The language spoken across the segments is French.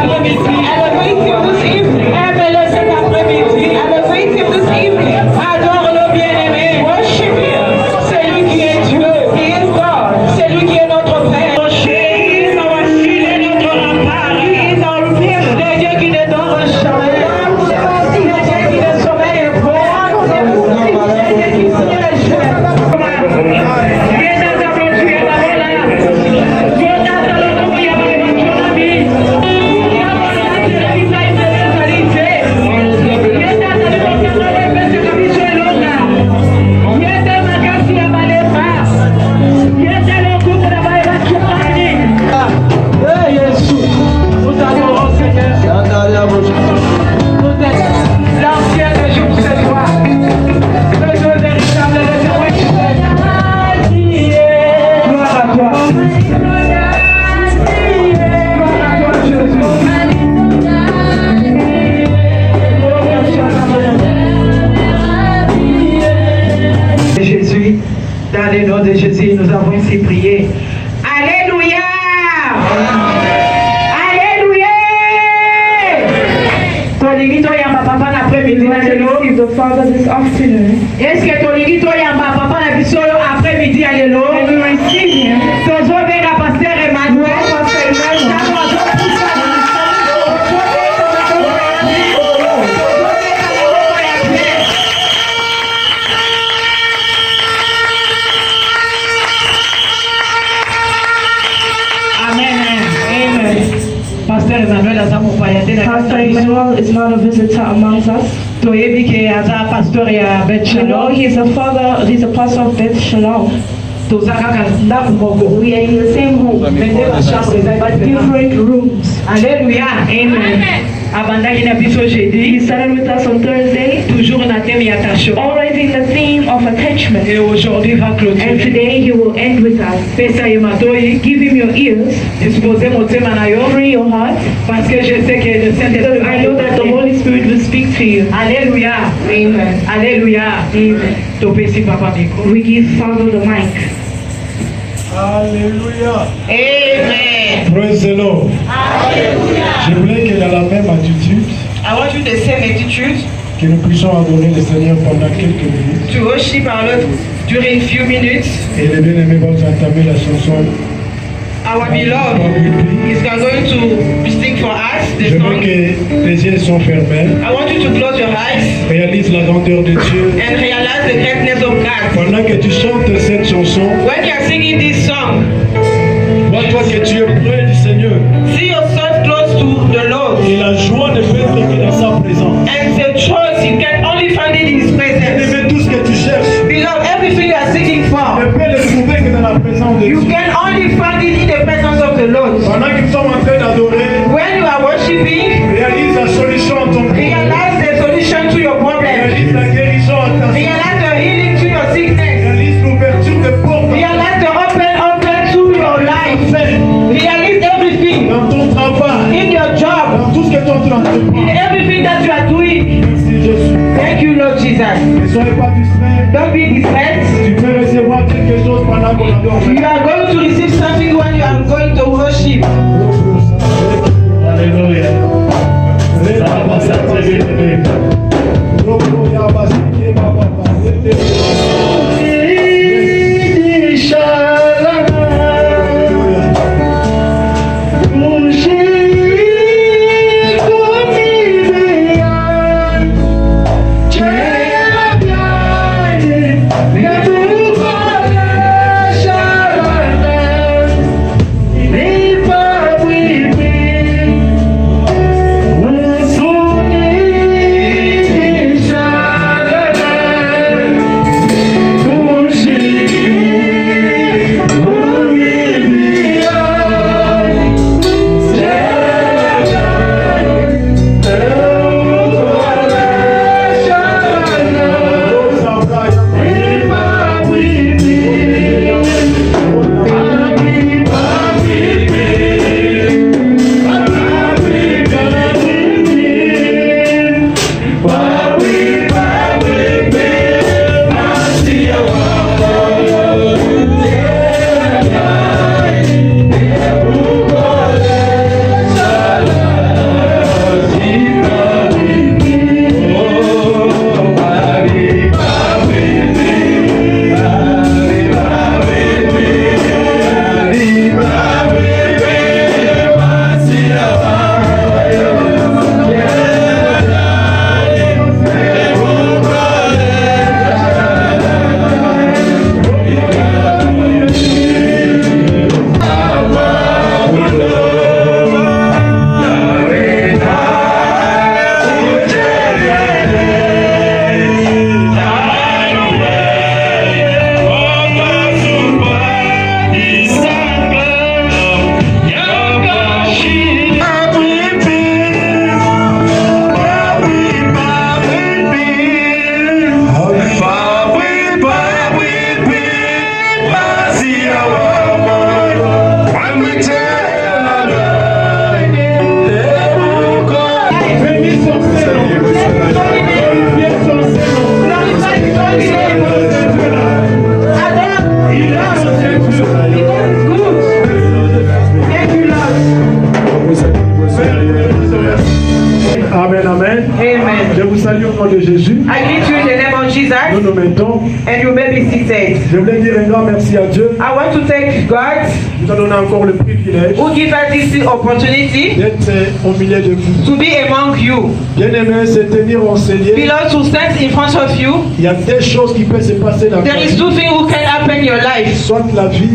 après-midi. Elevate him this evening. Aimez-le cet après-midi. Elevate him this evening. Adore-le bien-aimé. Worship him. C'est lui qui est Dieu. He is God. C'est lui qui est notre Père. He is our shield et notre rempart. He is our refuge. Le Dieu qui ne dort jamais. Le Dieu qui ne sommeille point. Le Dieu qui siège. Dans le nom de Jésus, nous avons ainsi prié. Alléluia! Alléluia! Tolingito yamba papa l'après-midi na lelo. The Father this afternoon. Est-ce que tolingito yamba papa na biso après-midi à lelo? And we receive him. Tozo venga pasteur Emmanuel. Pastor Emmanuel is not a visitor amongst us. Toyebi ke aza pastor ya Bet You know, Shalom. he's a pastor of Beth Shalom. Tozaka ndaku moko. We are in the same home, but different rooms. Alléluia. Amen. Abandaki na biso jeudi. He started with us on Thursday, Toujours na thème ya attachement. always in the theme of attachment. Et aujourd'hui va And clôturer. today he will end with us. Pesa ye matoi. Give him your ears, Disposez motema na yo. free your heart. Parce que je sais que le Saint-Esprit I know that the Holy Spirit will speak to you. Alléluia. Amen. Alléluia. Amen. Topesi papa miko. We give Father the mic. Alléluia. Amen. Praise the Lord. Je voulais que dans la même attitude, I want you to same attitude que nous puissions adorer le Seigneur pendant quelques minutes. to worship our Lord during few minutes. Et les bien-aimés vont entamer la chanson. Our beloved is going to sing for us the Je veux song. que les yeux sont fermés. I want you to close your eyes Réalise la grandeur de Dieu. and realize the greatness of God. Pendant que tu chantes cette chanson, When you are singing this song, vois-toi que tu es près du Seigneur. see yourself close to the Lord. Et la joie ne peut être que dans sa présence. And the choice, you can only find it in His presence. Aimez tout ce que tu cherches. Beloved, everything you are seeking Ne for, peux le trouver que dans la présence de you Dieu. can only find it in the presence of the Lord. Pendant que nous sommes en train d'adorer, When you are worshiping, réalise la solution à ton problème. realize the solution to your problem. Réalise la guérison à ta vie. Realize the healing to your sickness. Réalise l'ouverture des portes Realize the open to your life. Realize everything dans ton travail, in your job, dans tout ce que tu es en train de in faire. everything that you are doing. Merci Jésus. Thank you, Lord Jesus. Ne soyez pas distraits. Don't be distressed. Tu peux recevoir quelque chose pendant qu'on adore. You are going to receive something when you are going to worship. Alléluia. Amen, amen. Amen. Je vous salue au nom de Jésus. I greet you in the name of Nous Jesus, nous mettons. and you may be seated. Je voulais dire un grand merci à Dieu. I want to thank God Il nous a donné encore le privilège who give us this opportunity d'être au milieu de vous. to be among you. Bien-aimés, c'est tenir enseigné. Beloved, to stand in front of you, Il y a des choses qui peuvent se passer dans there ta is vie. two things who can happen in your life. Soit la vie,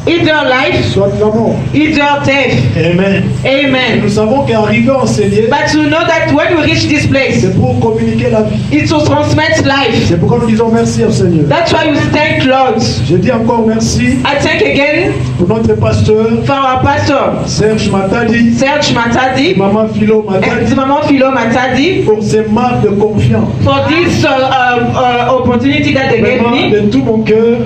Either life, soit la mort. either death. Amen. Et Amen. nous savons qu'arriver à enseigner, But to know that when we reach this place, c'est pour communiquer la vie. it's to transmit life. C'est pourquoi nous disons merci au Seigneur. That's why we thank Lord. Je dis encore merci I thank again pour notre pasteur, for our pastor, Serge Matadi, Serge Matadi, Maman Philo and Matadi, Maman Philo Matadi, pour ces marques de confiance. for this opportunity that they gave Vraiment, me. de tout mon cœur,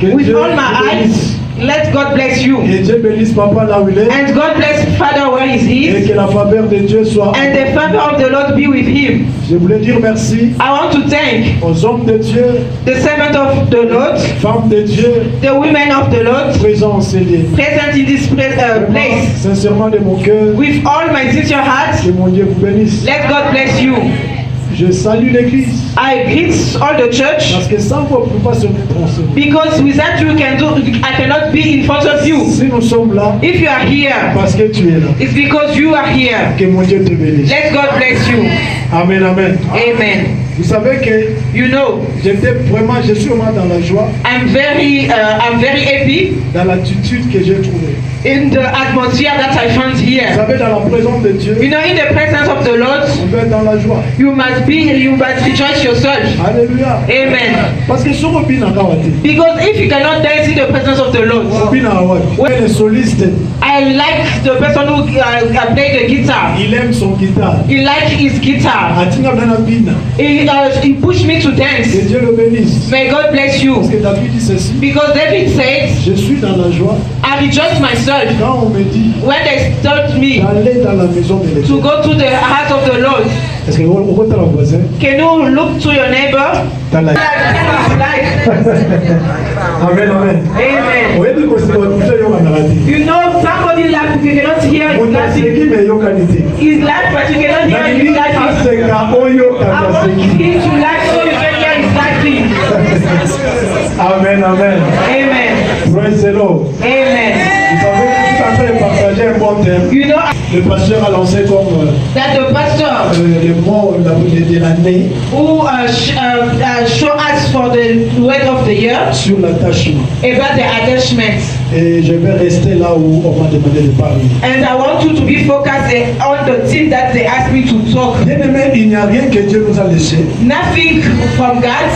que With Dieu all my vous bénisse. eyes, let God bless you. Et Dieu bénisse Papa là où il est. And God bless Father where he Et is. que la faveur de Dieu soit. And the favor of the Lord be with him. Je voulais dire merci I want to thank aux hommes de Dieu, the servant of the Lord, femmes de Dieu, the women of the Lord, présents enseigner. present in this place. Sincèrement de mon cœur, With all my sincere heart, que mon Dieu vous bénisse. let God bless you. Je salue l'église. I greet all the church Parce que sans vous, on ne peut pas se mettre ensemble. because without you I cannot be in front of you. Si nous sommes là, If you are here, parce que tu es là. it's because you are here. Que mon Dieu te bénisse. Let God bless you. Amen, amen. Amen. Vous savez que You know, je suis vraiment dans la joie, I'm very happy dans l'attitude que j'ai trouvée. in the atmosphere that I found Vous here. savez, dans la présence de Dieu, You know, in the presence of the Lord, on peut être dans la joie. you must rejoice yourself. Alléluia. Amen. Parce que si on vit dans la joie, Because if you cannot dance in the presence of the Lord, on vit dans la joie. Les solistes, I like the person who play the guitar. il aime son guitare. He like his guitar. Atinga dans la bina. He pushed me to Que dance. Dieu le bénisse. May God bless Parce you. que David dit ceci. Because David said, Je suis dans la joie I rejoice myself quand on me dit when they told me d'aller dans la maison de to l'Éternel. go to the house of the Lord. Est-ce que vous comptez la voisin? Can you look to your neighbor? Dans la... Like, Amen, amen. amen. Vous voyez que c'est votre bouche, il y a un arrêté. You know, somebody laugh if you cannot hear Vous his n'avez laughing. qui mais il y a qualité. He's laugh, but you cannot hear his Nani laughing. aseka oyo I want kataseki. him to laugh so you can hear his laughing. Amen, amen. Amen. Praise the Lord. Amen. Vous savez, je suis en train de partager un bon thème. You know Le pasteur a lancé comme that the pastor le mot de l'année who show us for the word of the year sur l'attachement. about the attachment. Et je vais rester là où on m'a demandé de parler. And I want you to be focused on the thing that they asked me to talk. Bien aimé, il n'y a rien que Dieu nous a laissé. Nothing from God.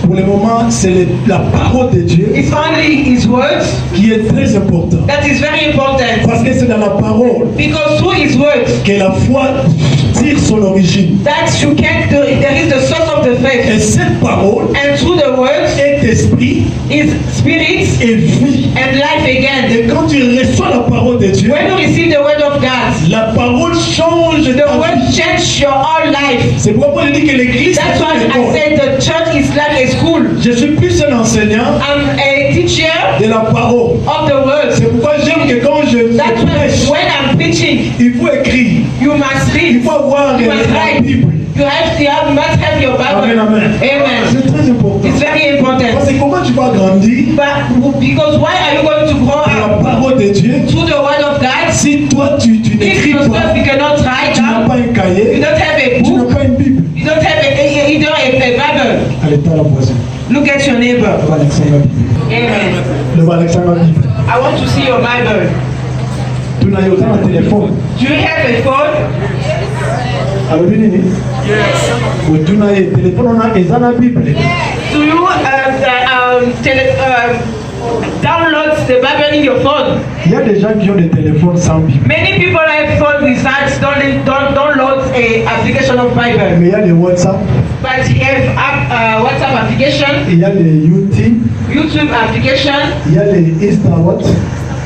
Pour le moment, c'est la parole de Dieu It's only His words qui est très important. that is very important. Parce que c'est dans la parole Because through His words, que la foi tire son origine. that you can, there is the source of the Et faith. cette parole And through the words est esprit is spirit et vie. and life again. Et quand tu reçois la parole de Dieu, When you receive the word of God, la parole change the ta word vie. changes your whole life. C'est pourquoi il dit que l'église That's est why une I école. said the church is like a school. Je suis plus un enseignant I'm a teacher de la parole. of the word. C'est pourquoi j'aime que quand je That's prêche, why when I'm preaching, il faut écrire, you must il read. faut avoir You must la write. Bible. Must have your Bible. Amen, amen. Amen. C'est très important. It's very important. Parce que comment tu vas grandir But because why are you going to grow dans la up parole de Dieu through the word of God? si toi tu If n'écris yourself pas, you cannot write tu n'as down, pas un you cahier, don't have a tu n'as book, pas une Bible. you don't have either a Bible. Allez, t'as la voisine. Look at your neighbor. Le va Alexandre Bible. Amen. Le va Alexandre Bible. I want to see your Bible. Tu n'as autant un téléphone. Do you have a phone? Alors, bien aimé. Tu n'as un téléphone, on a une Bible. Do you download the Bible in your phone? Il y a des gens qui ont des téléphones sans Bible. Many people have phone without download a application of Bible. Mais il y a les WhatsApp, But you have WhatsApp application, il y a les YouTube, YouTube application, il y a les Instagram,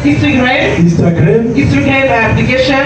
Instagram Instagram, application.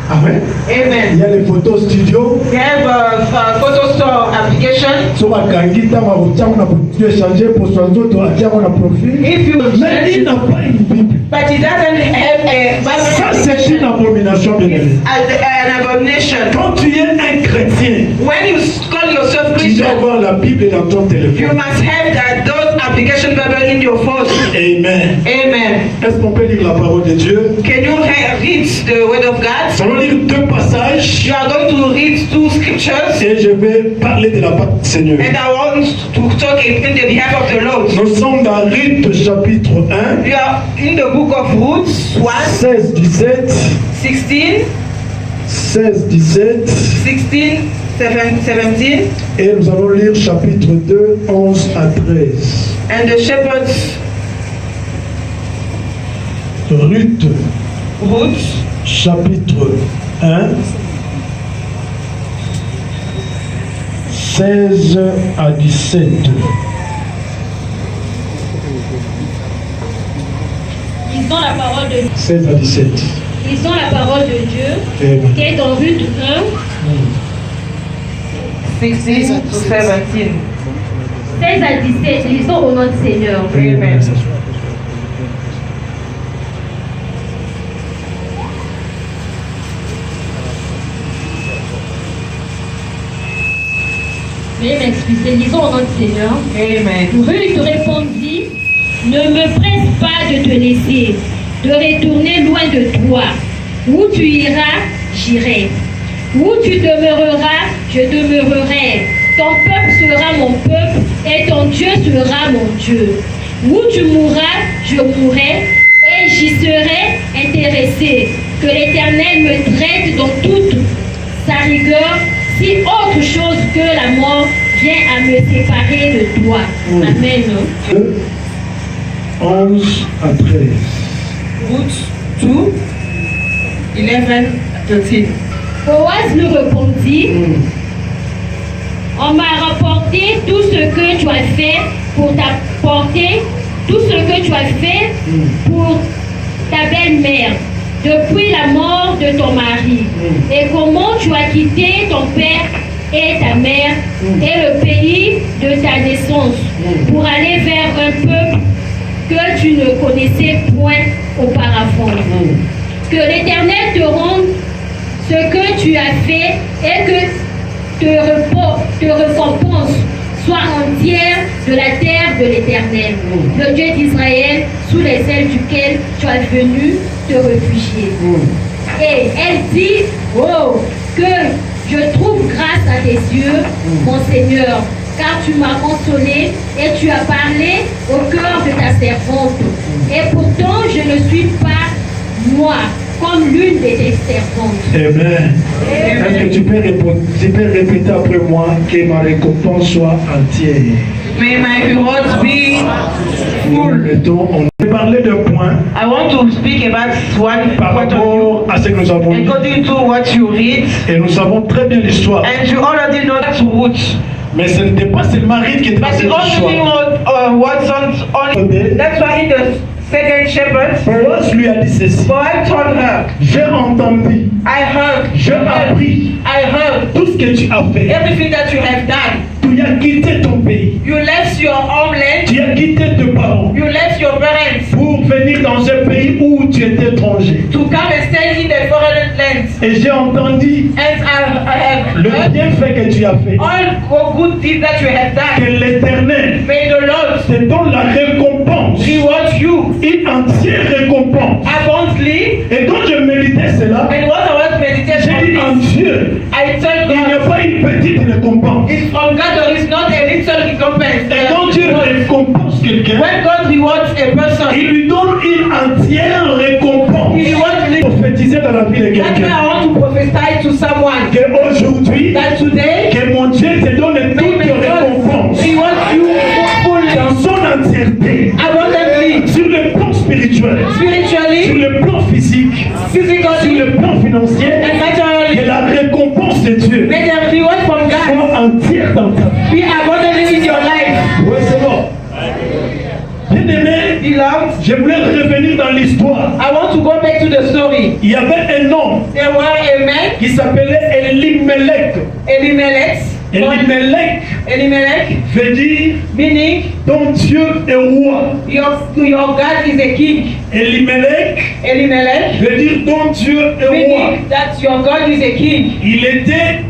Amen. Il Amen. y a les photos studio. We have a photo store application. So bakangi ntango akotiango na tu échanger poso nzoto atiango na profil. If you Mais il n'a pas une Bible. but it doesn't have a Ça Bible c'est une abomination, bien aimé. as an abomination. Quand tu es un chrétien, When you call yourself tu dois Christian, avoir la Bible dans ton you téléphone. must have those application Bible in your phone. Amen. Amen. Est-ce qu'on peut lire la parole de Dieu? Can you read the word of God? Nous allons lire deux passages You are going to read two scriptures, et je vais parler de la part du Seigneur. and I want to talk in the behalf of the Lord. Nous sommes dans Ruth chapitre 1, We are in the book of Ruth 1, 16, 17, 16, 16, 17, 16, 17, et nous allons lire chapitre 2, 11 à 13. and the shepherds, Ruth Ruth, chapitre 1, 16 à 17. Ils ont la parole de 16 à 17. Ils ont la parole de Dieu Amen. qui est dans Ruth 1, 16 to 17. 16 à 17. Ils sont au nom du Seigneur. Amen. Veuillez m'excuser. Lisons au nom du Seigneur. Amen. Ruth répondit, ne me presse pas de te laisser, de retourner loin de toi. Où tu iras, j'irai. Où tu demeureras, je demeurerai. Ton peuple sera mon peuple et ton Dieu sera mon Dieu. Où tu mourras, je mourrai et j'y serai intéressé. Que l'Éternel me traite dans toute sa rigueur, si autre chose que la mort vient à me séparer de toi. Amen. 2, 11 à 13. Ruth 2, 11, 13. Boaz lui répondit, on m'a rapporté tout ce que tu as fait pour t'apporter, tout ce que tu as fait pour ta belle-mère depuis la mort de ton mari, et comment tu as quitté ton père et ta mère et le pays de ta naissance pour aller vers un peuple que tu ne connaissais point auparavant. Que l'Éternel te rende ce que tu as fait et que te récompense soit entière de la terre de l'Éternel, le Dieu d'Israël, sous les ailes duquel tu es venu te réfugier. Et elle dit, oh, que je trouve grâce à tes yeux, mon Seigneur, car tu m'as consolé et tu as parlé au cœur de ta servante. Et pourtant, je ne suis pas moi, comme l'une de tes servantes. Amen. Est-ce que tu peux répéter après moi que ma récompense soit entière? May my rewards be full. Mettons, on va parler d'un point I want to speak about one par point of view rapport à ce que nous avons lu. according to what you read, Et nous savons très bien l'histoire. and you already know that Ruth. Mais ce n'était pas seulement Ruth qui était dans But cette the only thing histoire. wasn't only. That's why in the second shepherd, Boaz lui a dit ceci. Boaz told her, J'ai entendu, I heard, j'ai appris I heard tout ce que tu as fait. everything that you have done. Tu as quitté ton pays. You left your homeland, Tu as quitté tes parents you left your parents pour venir dans un pays où tu étais étranger. to come and stay in the foreign lands. Et j'ai entendu And I have le heard bienfait que tu as fait. all good deeds that you have Que done. l'Éternel May the Lord te donne la récompense, reward you une entière récompense. abundantly. Et quand je méditais cela, And what I was meditating j'ai dit en on this, Dieu, I told il n'y a God, pas une petite récompense. it's from God, there is not a little recompense. Et quand Dieu récompense quelqu'un, When God rewards a person, il lui donne une entière récompense. He rewards me. Prophétiser dans la vie de That's why quelqu'un. I want to prophesy to someone Qu'aujourd'hui, that today, que mon Dieu te donne may toute God récompense reward you fully, dans son entièreté, abundantly, sur le plan spirituel, sur spiritually, le plan physique, sur physically, le plan financier, and materially. que la récompense de Dieu May the reward from God soit entière dans ta vie. be abundantly in your life. Oui, c'est bon. Bien aimé, beloved, Je voulais revenir dans l'histoire. I want to go back to the story. Il y avait un homme There were a man, qui s'appelait Elimelech. Elimelech. Elimelech, Veut dire meaning ton Dieu est roi. your God is a king. Elimelech veut dire ton Dieu est roi. Meaning that your God is a king. Il était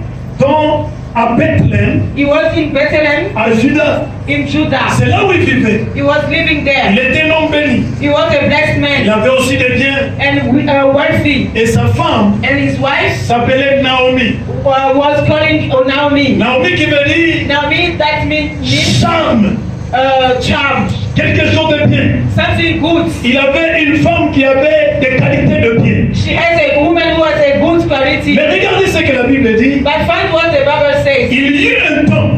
à Bethléem, He was in Bethlehem, à Juda. in Judah. C'est là où il vivait. He was living Il there. était un homme béni. He was a blessed Il man avait aussi des biens. and wealthy. Et sa femme And his wife s'appelait Naomi. was calling Naomi. Naomi qui veut dire Naomi, that means charme, charm, quelque chose de bien. something good. Il avait une femme qui avait des qualités de bien. She has a woman who has a good quality. Mais regardez ce que la Bible dit. But find what the Bible says. Il y eut un temps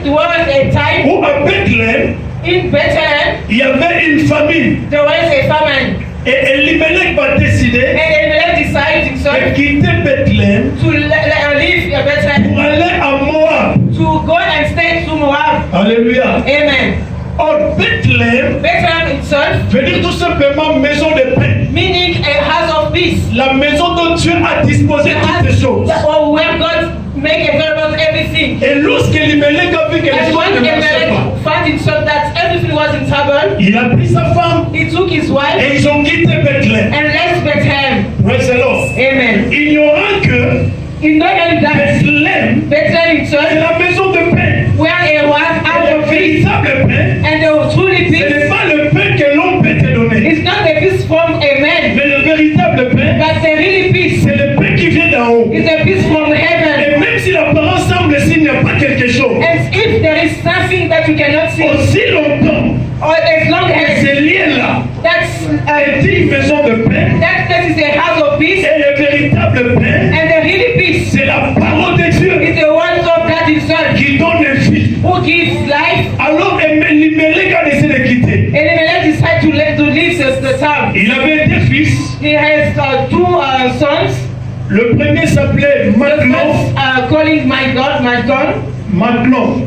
Was a time où à Bethléem, in Bethlehem, il y avait une famine. there was a famine. Et Elimelech va décider And Elimelech decided de himself quitter Bethléem to live in Bethlehem, pour aller à Moab. to go and stay to Moab. Alléluia. Amen. Or Bethléem Bethlehem itself, veut dire tout simplement maison de paix. meaning a house of peace. La maison dont Dieu a disposé toutes ces choses. Or where God make available everything. Et lorsque Elimelech a vu que les And choses when ne marchaient Elimelech pas, found himself that everything was in trouble, il a pris sa femme he took his wife et ils ont quitté Bethléem. and left Bethlehem. Praise the Lord. Amen. Ignorant que In no end that Bethléem Bethlehem c'est itself, la maison de paix. where it was Et out le of peace, véritable paix, and they were truly ce n'est peace. pas le pain que l'homme peut te donner. It's not the peace from a man, Mais le véritable pain, but the really peace. c'est le pain qui vient d'en haut. It's a peace from heaven. Et même si l'apparence semble s'il n'y a pas quelque chose, And if there is something that you cannot see, aussi longtemps or as long que as c'est lié là, that's elle dit maison de paix, that place is a house of peace, et le véritable pain, and the really peace c'est la parole de Dieu is the word of God himself, qui donne vie. who gives life. Alors Elimelech a décidé de quitter. Elimelech decided to leave the town. Il avait deux fils. He has two sons. Le premier s'appelait The Maclon. first calling Maglon, Maclon.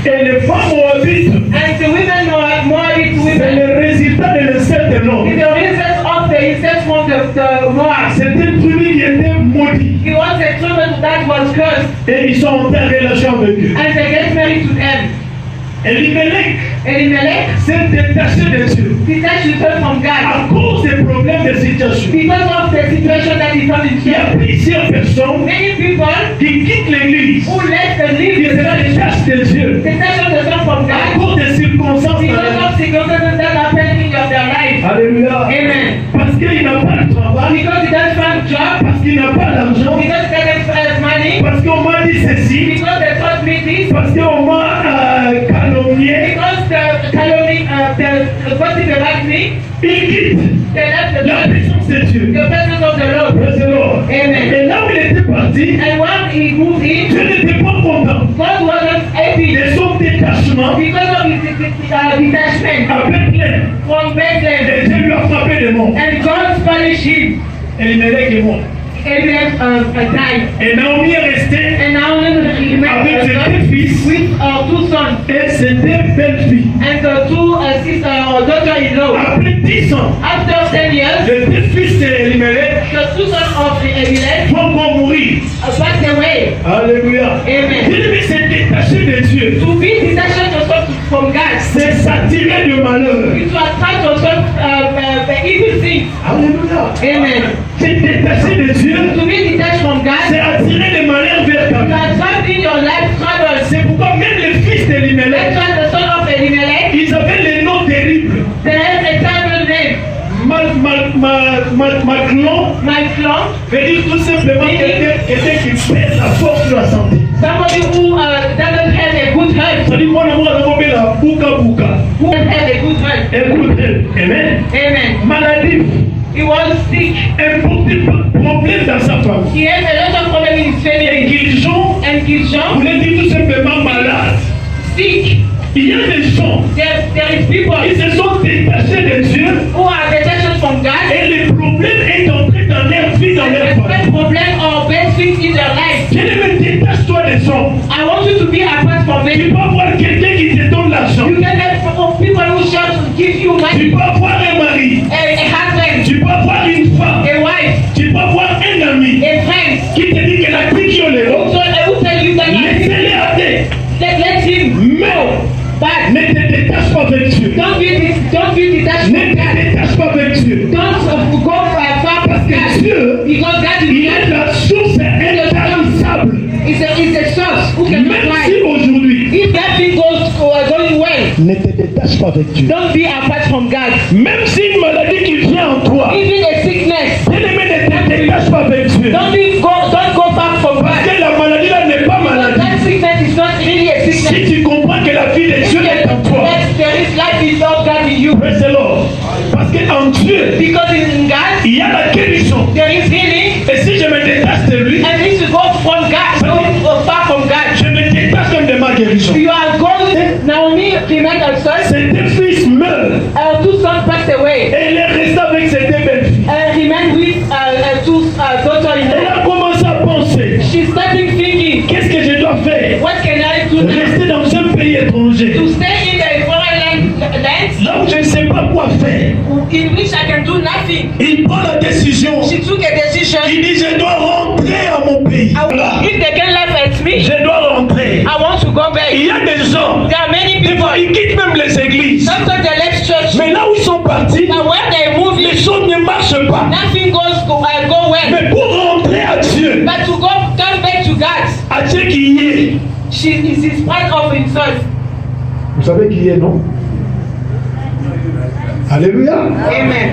Et les femmes moabites, and the women Moabite c'est women. le résultat de l'inceste de l'homme. The reason of the incest from the Moab. C'était une tribu qui était maudite. He was a children that was cursed, Et ils sont entrés en relation avec Dieu. and they get married to them. Elimelech Elimelech s'est détaché de Dieu detached himself from God à cause des problèmes de situation. because of the situation that he found Il y a himself. plusieurs personnes Many people qui quittent l'église, who left and qui leave se the church détachent de Dieu detached themselves from à God cause des circonstances. because of circumstances that happen in their life. Alléluia. Amen. Parce qu'il n'a pas de travail, Because he doesn't find job, parce qu'il n'a pas d'argent, because he doesn't have money, parce qu'on m'a dit ceci, because they taught me this, parce qu'on m'a calomnié. because the calumny, the gossip about me, Il quitte they left the la church, présence de Dieu. the presence of the Lord. Praise the Lord. Amen. Et là où il était parti, And when he moved in, Dieu n'était pas content God wasn't happy de son détachement because of his detachment à Bethléem. from Bethlehem. Et Dieu lui a frappé des mots. And God punished him. Elimelech est mort. Elimelech died. Et Naomi est restée And now he avec ses met deux fils with two sons et ses deux belles-filles. and the two daughter-in-law. Après 10 ans, After 10 years, les deux fils d'Elimelech the two sons of Elimelech vont mourir. passed away. Alléluia. Amen. Dieu s'est détaché de Dieu. To be detached yourself from God, C'est s'attirer du malheur. is to attract yourself the evil things. Alléluia. Amen. C'est détaché de Dieu. To be detached from C'est God, attirer le malheur vers ta you vie. attract in your life troubles. C'est pourquoi même les fils That's d'Elimelech, why the son of Elimelech, ils avaient les noms terribles. they have a terrible name. Maclon Maglon, veut dire tout simplement quelqu'un qui perd la force de la santé. somebody who doesn't have a good health, Ça dit moi on a la bouka bouka. who doesn't have a good health. Écoutez, amen. Amen. Maladie, He was sick. problème dans sa famille. He has a lot of problems in his Et family. qu'ils sont, And Giljon, voulait dire tout simplement malade. sick. Il y a des gens There is people qui se sont détachés de Dieu who are detached from God. et le problème est entré dans leur vie, dans And leur there's famille. bad problem or bad things in their life. Je ne me détache toi des hommes. I want you to be apart from Tu it. peux voir quelqu'un avec Dieu. Don't be detached Ne from te God. détache pas avec Dieu. Don't go far Parce from que God. Dieu, Because God il is est la source intarissable. is a source who can Même supply. si aujourd'hui, If that thing goes going well, ne te détache pas avec Dieu. don't be apart from God. Même si une maladie qui vient en toi, Even a sickness, bien-aimé, ne te détache pas avec Dieu. don't go far from Parce God. que la maladie là n'est pas Because maladie. that sickness is not really a Si sickness. tu comprends que la vie de Dieu est en toi, Yes, there is life without God in you. praise the Lord. Parce qu'en Dieu, Because in God, il y a la guérison. there is healing. Et si je me détache de lui, And if you go from God, go far from God, je me détache comme de ma guérison. you are going. Naomi remained her son. Ses deux fils meurent. Her two sons passed away. Et elle est restée avec ses deux belles filles. Remained with her two Elle daughters-in-law. a commencé à penser, She started thinking, qu'est-ce que je dois faire? what can I do now? Rester dans un pays étranger. To stay in a foreign land Là où je ne sais pas quoi faire. in which I can do nothing. Il prend la décision. She took a decision. Il dit, je dois rentrer à mon pays. If they can laugh at me, Je dois rentrer. I want to go back. Il y a des gens, There are many des people. fois, ils quittent même les églises. Sometimes they left church, Mais là où ils sont partis, but when they move les in, choses ne marchent pas. nothing go well. Mais pour rentrer à Dieu, But to come back to God, à Dieu qui y est, she is in spite of himself. vous savez qui y est, non? Alléluia. Amen.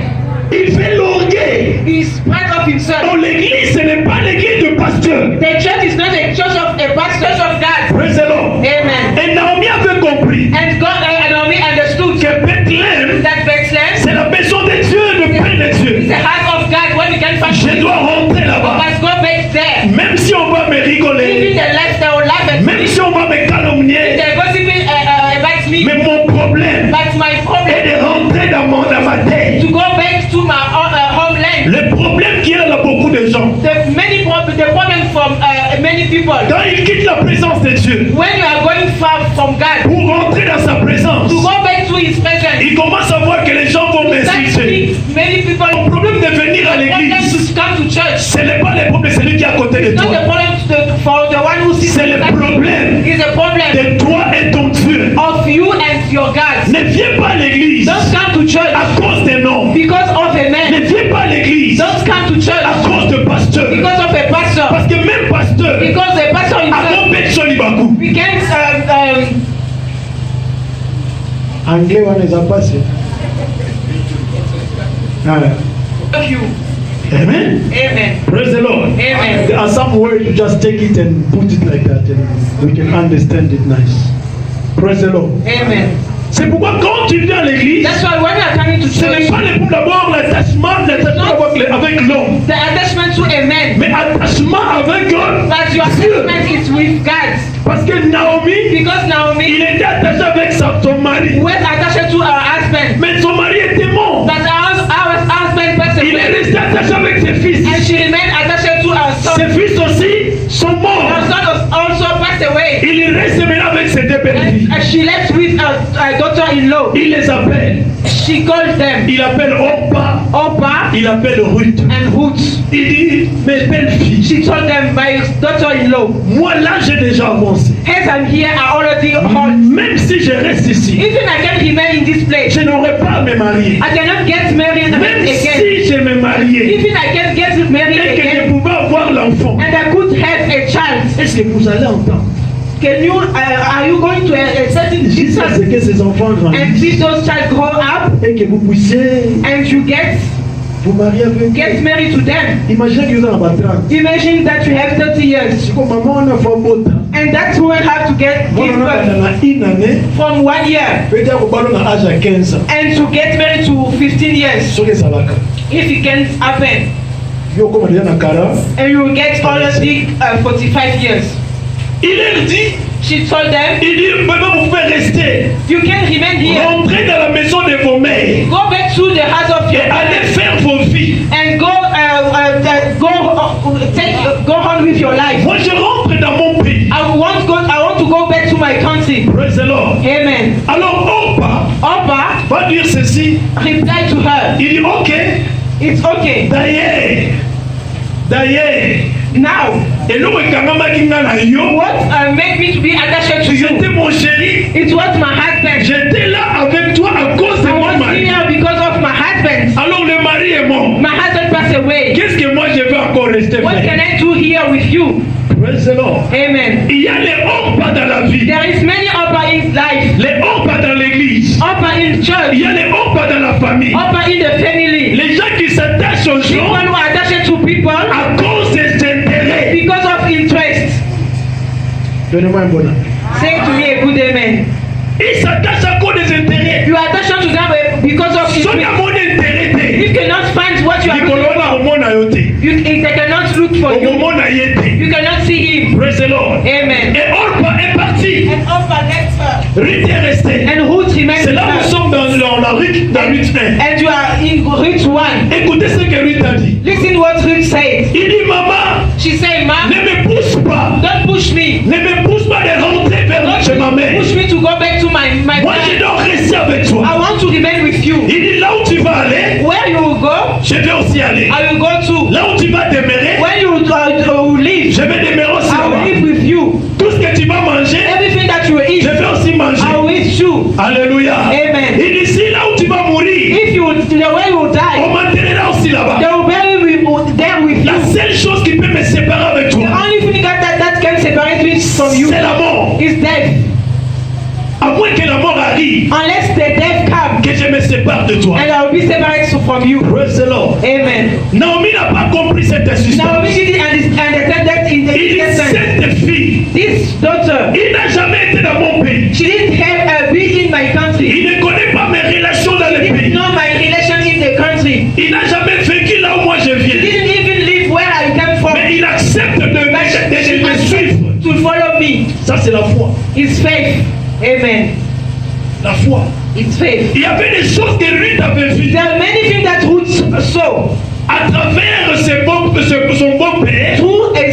Il fait l'orgueil. He is spite of himself. Donc l'église, ce n'est pas l'église de pasteur. The church is not a church of a pastor, church of God. Praise the Lord. Amen. Et Naomi avait compris And God and Naomi understood que Bethléem, that Bethlehem c'est la maison de Dieu, le Père de is Dieu. the house of God. When we can find Je dois rentrer là-bas. must go back there. Même si on va me Even rigoler, the life they will laugh at même me. si on va me calomnier, They're gossiping about me. mais mon problème But my est problem de rentrer dans ma tête. to go back to my homeland. Le problème qu'il y a là beaucoup de gens, The problem from many people. quand ils quittent la présence de Dieu When you are going far from God, pour rentrer dans sa présence, to go back to His presence, ils commencent à voir que les gens vont m'insulter. many people. Le problème de venir à The problem l'église, to come to church. ce n'est pas le problème, c'est lui qui est à côté de It's not toi. the problem for the one who sits C'est le problème It's a problem de toi et ton Dieu. of you and your God. Ne viens pas à l'église Don't come to church à cause d'un homme. because of a Ne man. viens pas à l'église Don't come to church à cause de pasteur. because of a pastor. Parce que même pasteur, Because the pastor himself, avant Betson Ibakou. we can't Anglais wanaweza pasi. thank you. Amen. Amen. Praise the Lord. Amen. There are some words you just take it and put it like that and we can understand it nice. Praise the Lord. Amen. C'est pourquoi quand tu viens à l'église, That's why when you are coming to ce n'est church, pas le pour d'abord l'attachement avec l'homme, the attachment to a man, mais attachement avec but your Dieu. attachment is with God. Parce que Naomi, Because Naomi il était attaché avec son mari. was attached to her husband, Mais son mari était mort. but our husband passed Il est away, resté attaché avec ses fils. and she remained attached to her son. Ses fils aussi sont morts. Her son was also passed away, Il reste maintenant avec ses deux belles filles. and she left with her daughter-in-law. Il les appelle. She called them Il appelle Orpa. Opa Il appelle Ruth. and Ruth. Il dit, mes belles filles, She told them, my daughter-in-law, moi là j'ai déjà avancé. as I'm here, I already hold. Même si je reste ici, Even I can remain in this place, je n'aurai pas à me marier. I cannot get married Même again. si je me mariais Even I can get married et que je again, pouvais avoir l'enfant, and I could have a child. est-ce que vous allez entendre? Can you? Are you going to a certain Jusqu'à ce distance que ces enfants and see grandissent those child grow up, et que vous puissiez and you vous marier avec get eux. married to them? Imaginez que vous avez 30. Imagine that you have 30 years, Comme maman on a fait bota. and that woman have to give Moi on a birth une année, from 1 year, peut-être qu'on parle à l'âge à 15 ans. and to get married to 15 years. Ce que ça va. If it can happen, Yo comme déjà na 40. and you will get already 45 years. Il leur dit, She told them, il dit, maintenant vous pouvez rester. you can remain here. Rentrez dans la maison de vos mères Go back to the house of et your allez parents faire vos vies. and go go on with your life. Moi je rentre dans mon pays. I want to go back to my country. Praise the Lord. Amen. Alors Orpa Opa va dire ceci. replied to her, Il dit ok. it's okay. D'ailleurs, D'ailleurs, Now, eloko ekangamaki nga na yo, what made me to be attached to you? c'était mon chéri. It was my husband. J'étais là avec toi à cause de I mon was mari. here because of my husband. Alors le mari est mort. My husband passed away. Qu'est-ce que moi je vais encore rester What faire? can I do here with you? Praise the Lord. Amen. Il y a les hauts pas dans la vie. There is many upper in life, Les hauts pas dans l'église. upper in Il church, y a les hauts pas dans la famille. upper in the family. Les gens qui s'attachent aux People gens who are attached to people à cause des intérêts. because of interest. Donnez-moi un bon amen. Say to me a good amen. Ils s'attachent à cause des intérêts. You are attached to them because of Soki interest. amoni intérêt te. You cannot find what you are looking Likolo na for. omona yo te. They cannot look for you. Okomona ye te. You cannot see him. Praise the Lord. Amen. Et Orpa est parti. And upper left her. Ruth est restée. And Ruth remains C'est là où her. nous sommes dans la Ruth, dans Ruth 1. And you are in Ruth 1. Écoutez ce que Ruth a dit. Listen what Ruth said. Il dit, maman, She said, Ma, ne me pousse pas. don't push me. Ne me pousse pas de rentrer vers chez ma mère. Push me to go back to my Moi, je dad. dois rester avec toi. I want to remain with you. Il dit, là où tu vas aller, Where you will go, je vais aussi aller. I will go to. Là où tu vas demeurer, When you will live, je vais demeurer aussi I will là-bas. live with you. Tout ce que tu vas manger, Everything that you will eat, je vais aussi manger. I will eat you. Alléluia. Amen. Il dit, si là où tu vas mourir, If you, the way you will on die, m'enterrera aussi là-bas. they will bury me there with La you. seule chose qui peut me séparer avec The toi, only thing that can separate me from you c'est la mort. is death. À moins que la mort arrive, Unless the death comes, que je me sépare de toi. and I will be separated from you. Praise the Lord. Amen. Naomi n'a pas compris cette Now assistance. we didn't understand that in the Il dit, sentence. cette fille, This daughter, il n'a jamais été dans mon pays. she didn't have a be in my country. Il ne connaît pas mes relations dans le She didn't pays. know my relation in the country. Il n'a jamais vécu là où moi je She viens. didn't even live where I came from. Mais il accepte de me suivre. To follow me. Ça, c'est la foi. It's faith. Amen. La foi. It's faith. Il y avait des choses que Ruth avait vues. There are many things that Ruth saw À travers son beau-père through a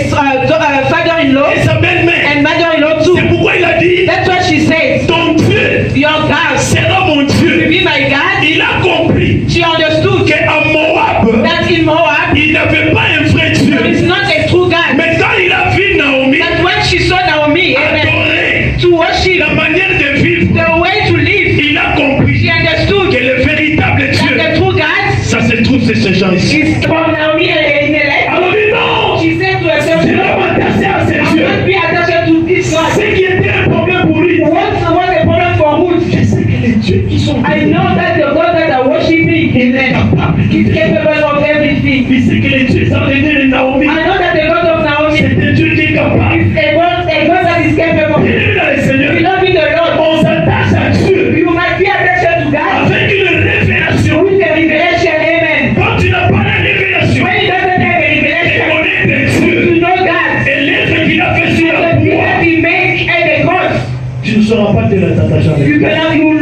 father-in-law et sa belle-mère. and mother-in-law C'est too. pourquoi il a dit, That's what she said. ton Dieu Your God sera mon will Dieu. be my God. Il a compris She understood qu'à Moab, that in Moab il n'avait pas un vrai Dieu. there is not a true God. Mais quand il a vu Naomi That when she saw Naomi, amen, adorer to worship, la manière de vivre, the way to live, il a compris she understood que le véritable Dieu, that the true God ça se trouve chez ces gens ici. is from Naomi and Elimelech. Alors dit non, She said to herself, je vais m'attacher à ces I dieux. must be attached to this God. Ce qui était un problème pour lui, What's the problem for Ruth? je sais que les dieux qui sont I know that the God that are worshiping il est capable. is capable of everything. Il sait que les dieux sont les dieux de Naomi. I know that the God of Naomi C'est un Dieu qui est capable. is a God that is capable. Bienvenue dans le Seigneur. Beloved the Lord, On s'attache à Dieu you must be attached to God avec une révélation. with the revelation. Amen. Quand tu n'as pas la révélation, When you don't have a tu revelation, connais des dieux. to know God, Et l'être qu'il a fait sur la the thing croix, that He made and the cross, tu ne seras pas de la t'attacher avec you lui. cannot, you will